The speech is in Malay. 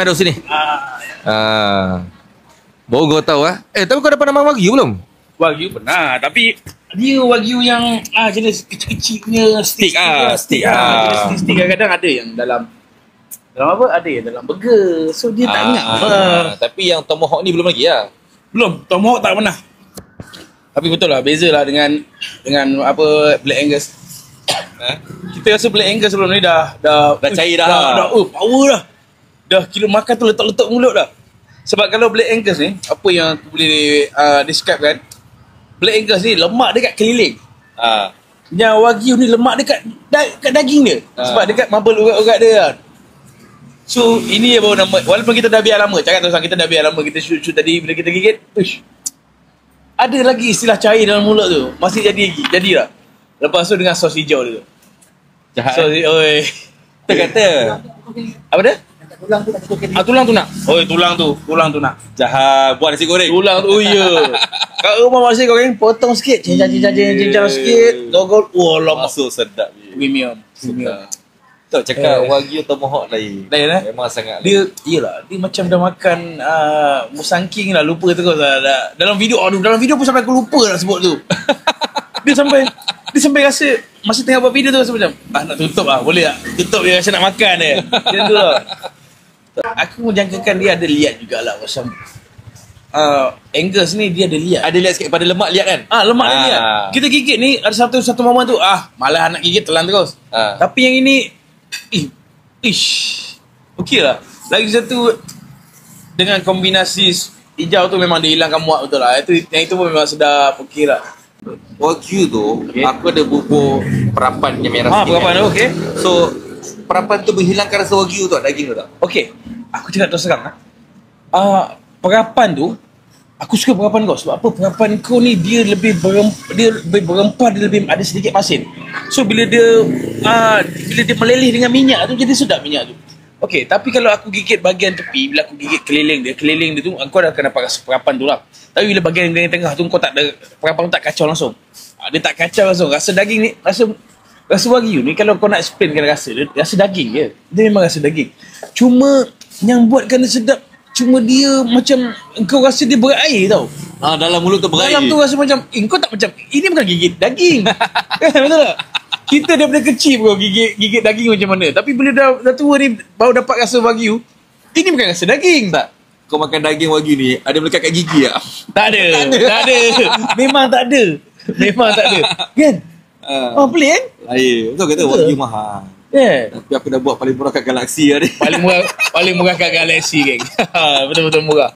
Meadows sini. Baru kau tahu tapi kau dah pernah makan Wagyu belum? Wagyu pernah, tapi dia Wagyu yang jenis kecil-kecil punya stick. Stick. Stick kadang-kadang ada yang dalam apa? Ada yang dalam burger. So dia tak ingat. Tapi yang tomahawk ni belum lagi lah. Belum, tomahawk tak pernah. Tapi betul lah, beza lah dengan apa Black Angus. Kita rasa Black Angus sebelum ni dah cair dah. Power dah. Dah kira makan tu letak-letak mulut dah. Sebab kalau Black Angus ni, apa yang aku boleh describe kan, Black Angus ni lemak dekat keliling. Yang Wagyu ni lemak dekat daging dia. Sebab dekat marble urat-urat dia kan. So ini baru nama, walaupun kita dah biar lama, cakap terus kita dah biar lama, kita shoot tadi bila kita gigit, ada lagi istilah cair dalam mulut tu. Masih jadi lah. Lepas tu dengan sos hijau tu. Jahat. Oi. Kita kata apa dia? Tulang tu tak cukup. Tulang tu nak. Oi, tulang tu nak. jahat buat nasi goreng. Tulang tu, ya. Kat rumah masih goreng, potong sikit, cincang sikit, gogol. Wah, Masuk sedap. premium. Tak cakap Wagyu tomahawk lain. Memang sangat Dia macam dah makan musangking lah, lupa terus lah. Dalam video pun sampai aku lupa nak sebut tu. Dia sampai rasa masa tengah buat video tu rasa macam nak tutup boleh tak? Tutup dia rasa nak makan dia. Macam tu lah. Aku menjangkakan dia ada liat jugalah macam Angus ni dia ada liat. Ada liat sikit pada lemak liat kan? Lemak dia liat. Kita gigit ni ada satu momen tu malah nak gigit telan terus. Tapi yang ini okey lah. Lagi satu dengan kombinasi hijau tu memang dia hilangkan muak betul lah. Yang itu pun memang sedap. Okey lah. Wagyu tu aku ada bubur perapan yang merah sikit. Perapan tu okey. So perapan tu menghilangkan rasa Wagyu tu daging tu tak? Okey. Aku cakap terus terang perapan tu aku suka perapan kau sebab apa? Perapan kau ni dia lebih berempah, dia lebih ada sedikit masin. So bila dia meleleh dengan minyak tu jadi sedap minyak tu. Okey, tapi kalau aku gigit bahagian tepi, bila aku gigit keliling dia tu kau dah akan dapat rasa perapan tu lah. Tapi bila bahagian yang tengah tu kau tak ada, perapan tu tak kacau langsung. Dia tak kacau langsung. Rasa daging ni, rasa Wagyu ni kalau kau nak explainkan rasa dia, rasa daging je. Dia memang rasa daging. Cuma yang buatkan dia sedap, cuma dia macam kau rasa dia berair tau. Dalam mulut tu berair. Dalam tu rasa macam kau tak macam ini bukan gigit daging. Betul tak? Kita daripada kecil pun gigit daging macam mana. Tapi bila dah tua ni baru dapat rasa Wagyu, ini bukan rasa daging. Tak. Kau makan daging Wagyu ni ada melekat kat gigi tak? Tak ada. Memang tak ada. Kan? Pelik kan? Lain. Kau kata Wagyu mahal. Tapi aku dah buat paling murah kat Galaxy lah ni. Paling murah kat Galaxy, geng. Betul-betul murah.